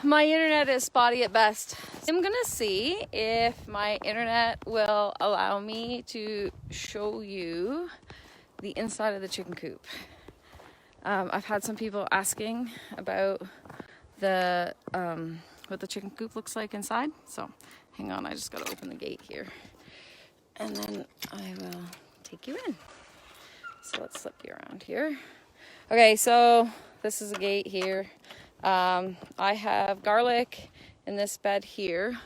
my internet is spotty at best. I'm gonna see if my internet will allow me to show you the inside of the chicken coop. I've had some people asking about the what the chicken coop looks like inside. So hang on, I just gotta open the gate here. And then I will take you in. So let's slip you around here. Okay, so this is a gate here. I have garlic in this bed here,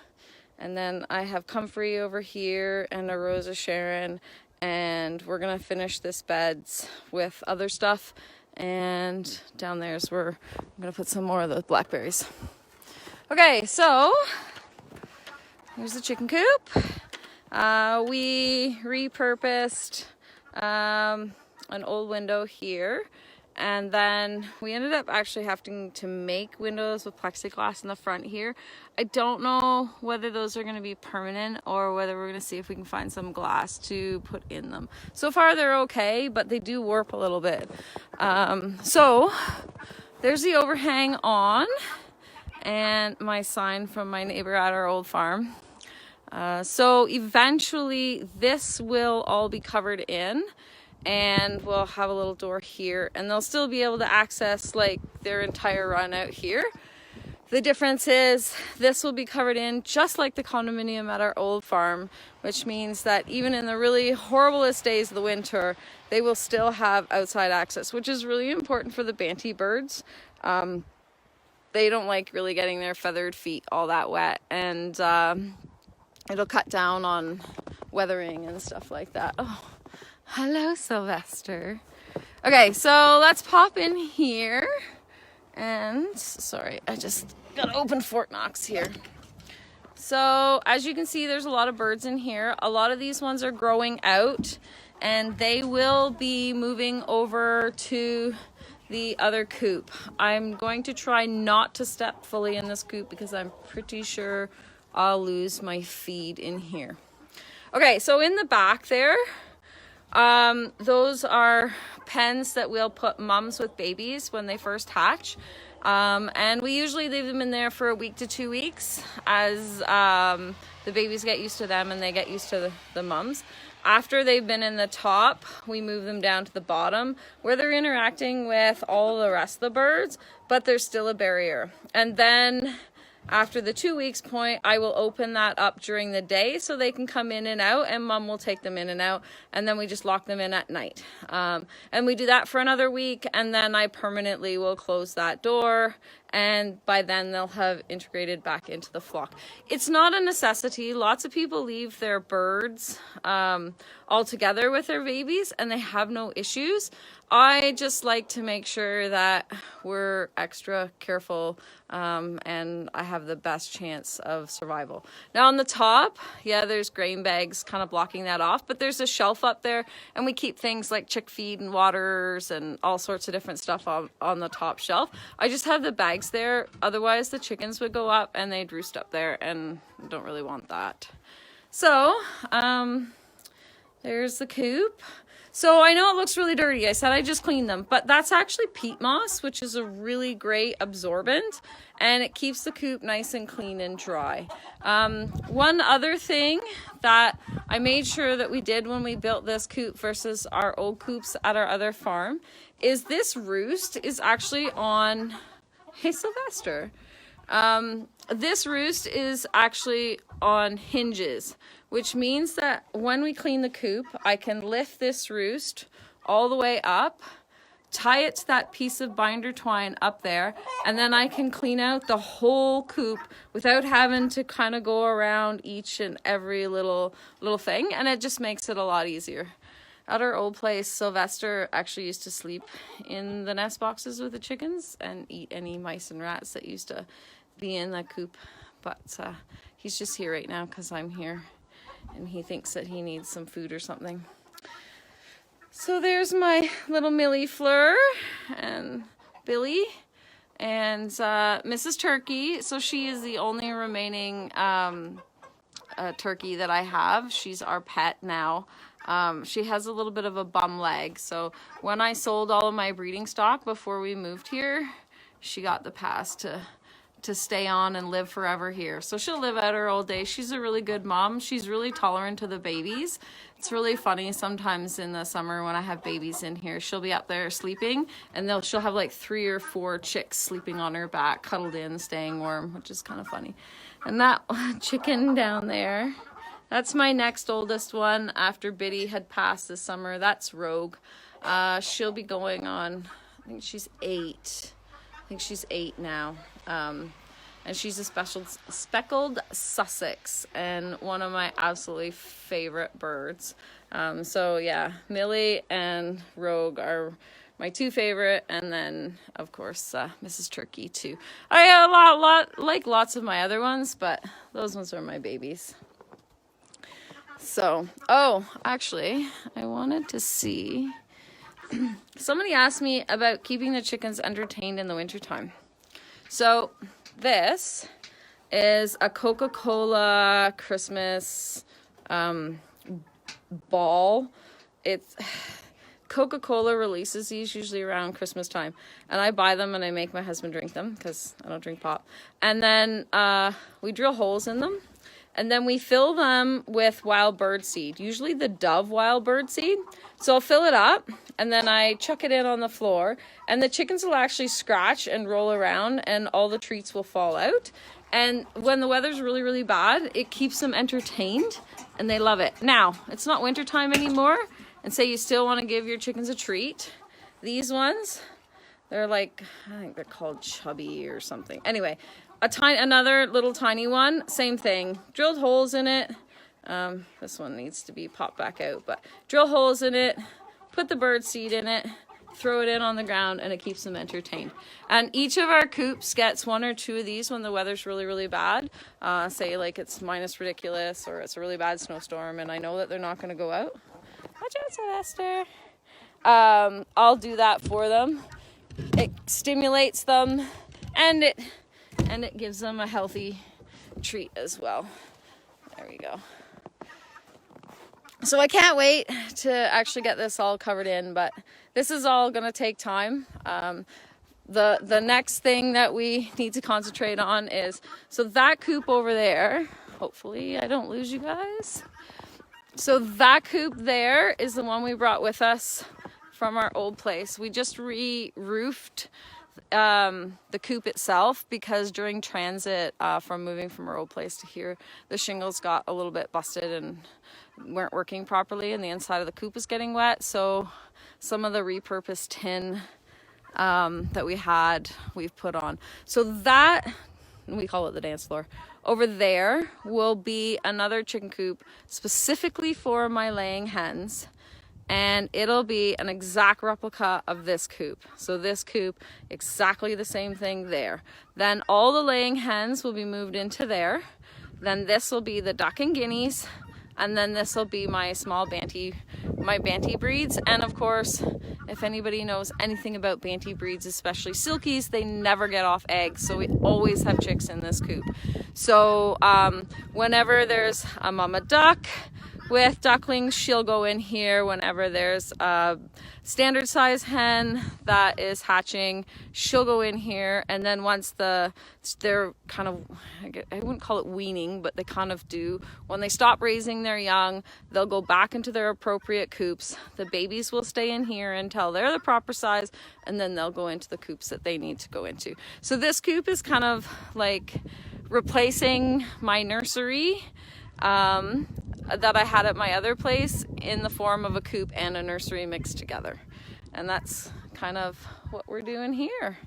and then I have comfrey over here and a rose of Sharon, and we're gonna finish this beds with other stuff, and down there is where I'm gonna put some more of the blackberries. Okay, so here's the chicken coop. We repurposed an old window here, and then we ended up actually having to make windows with plexiglass in the front here. I don't know whether those are going to be permanent or whether we're going to see if we can find some glass to put in them. So far they're okay, but they do warp a little bit. So there's the overhang on and my sign from my neighbor at our old farm. So eventually this will all be covered in, and we'll have a little door here, and they'll still be able to access like their entire run out here. The difference is this will be covered in just like the condominium at our old farm, which means that even in the really horriblest days of the winter, they will still have outside access, which is really important for the banty birds. They don't like really getting their feathered feet all that wet, and it'll cut down on weathering and stuff like that. Oh, hello, Sylvester. Okay, so let's pop in here. And, sorry, I just gotta open Fort Knox here. So, as you can see, there's a lot of birds in here. A lot of these ones are growing out, and they will be moving over to the other coop. I'm going to try not to step fully in this coop because I'm pretty sure I'll lose my feed in here. Okay, so in the back there, those are pens that we'll put mums with babies when they first hatch. And we usually leave them in there for a week to 2 weeks as the babies get used to them and they get used to the mums. After they've been in the top, we move them down to the bottom where they're interacting with all the rest of the birds, but there's still a barrier. And then after the 2 weeks point, I will open that up during the day so they can come in and out, and mom will take them in and out, and then we just lock them in at night. And we do that for another week, and then I permanently will close that door, and by then they'll have integrated back into the flock. It's not a necessity. Lots of people leave their birds all together with their babies, and they have no issues. I just like to make sure that we're extra careful and I have the best chance of survival. Now on the top, yeah, there's grain bags kind of blocking that off, but there's a shelf up there, and we keep things like chick feed and waters and all sorts of different stuff on the top shelf. I just have the bags there, otherwise the chickens would go up and they'd roost up there, and I don't really want that. So, there's the coop. So I know it looks really dirty. I said I just cleaned them, but that's actually peat moss, which is a really great absorbent, and it keeps the coop nice and clean and dry. One other thing that I made sure that we did when we built this coop versus our old coops at our other farm is this roost is actually on, hey Sylvester, this roost is actually on hinges, which means that when we clean the coop, I can lift this roost all the way up, tie it to that piece of binder twine up there, and then I can clean out the whole coop without having to kind of go around each and every little thing, and it just makes it a lot easier. At our old place, Sylvester actually used to sleep in the nest boxes with the chickens and eat any mice and rats that used to be in the coop, but he's just here right now because I'm here, and he thinks that he needs some food or something. So there's my little Millie Fleur and Billy and Mrs. Turkey. So she is the only remaining turkey that I have. She's our pet now. She has a little bit of a bum leg. So when I sold all of my breeding stock before we moved here, she got the pass to to stay on and live forever here. So she'll live out her old days. She's a really good mom. She's really tolerant to the babies. It's really funny sometimes in the summer when I have babies in here, she'll be up there sleeping and she'll have like 3 or 4 chicks sleeping on her back, cuddled in, staying warm, which is kind of funny. And that chicken down there, that's my next oldest one after Biddy had passed this summer. That's Rogue. She'll be going on, I think she's 8. I think she's 8 now. And she's a speckled Sussex and one of my absolutely favorite birds. So yeah, Millie and Rogue are my 2 favorite, and then of course Mrs. Turkey too. I have like lots of my other ones, but those ones are my babies. So, oh, actually, I wanted to see. Somebody asked me about keeping the chickens entertained in the wintertime. So this is a Coca-Cola Christmas ball. It's Coca-Cola releases these usually around Christmas time, and I buy them and I make my husband drink them because I don't drink pop. And then we drill holes in them, and then we fill them with wild bird seed, usually the Dove wild bird seed. So I'll fill it up and then I chuck it in on the floor, and the chickens will actually scratch and roll around and all the treats will fall out. And when the weather's really, really bad, it keeps them entertained and they love it. Now, it's not wintertime anymore, and say you still want to give your chickens a treat. These ones, they're like, I think they're called Chubby or something. Anyway, another little tiny one, same thing. Drilled holes in it. This one needs to be popped back out, but drill holes in it, put the bird seed in it, throw it in on the ground, and it keeps them entertained. And each of our coops gets 1 or 2 of these when the weather's really, really bad. Say like it's minus ridiculous or it's a really bad snowstorm and I know that they're not going to go out. Watch out, Sylvester. I'll do that for them. It stimulates them and it gives them a healthy treat as well. There we go. So I can't wait to actually get this all covered in, but this is all going to take time. The next thing that we need to concentrate on is, so that coop over there, hopefully I don't lose you guys. So that coop there is the one we brought with us from our old place. We just re-roofed the coop itself because during transit from moving from our old place to here, the shingles got a little bit busted and weren't working properly, and the inside of the coop was getting wet. So some of the repurposed tin that we've put on. So that, we call it the dance floor. Over there will be another chicken coop specifically for my laying hens, and it'll be an exact replica of this coop. So this coop, exactly the same thing there. Then all the laying hens will be moved into there. Then this will be the duck and guineas, and then this will be my small my Banty breeds. And of course, if anybody knows anything about Banty breeds, especially silkies, they never get off eggs, so we always have chicks in this coop. So whenever there's a mama duck with ducklings, she'll go in here. Whenever there's a standard size hen that is hatching, she'll go in here. And then once they're kind of, I wouldn't call it weaning, but they kind of do, when they stop raising their young, they'll go back into their appropriate coops. The babies will stay in here until they're the proper size, and then they'll go into the coops that they need to go into. So this coop is kind of like replacing my nursery that I had at my other place, in the form of a coop and a nursery mixed together. And that's kind of what we're doing here.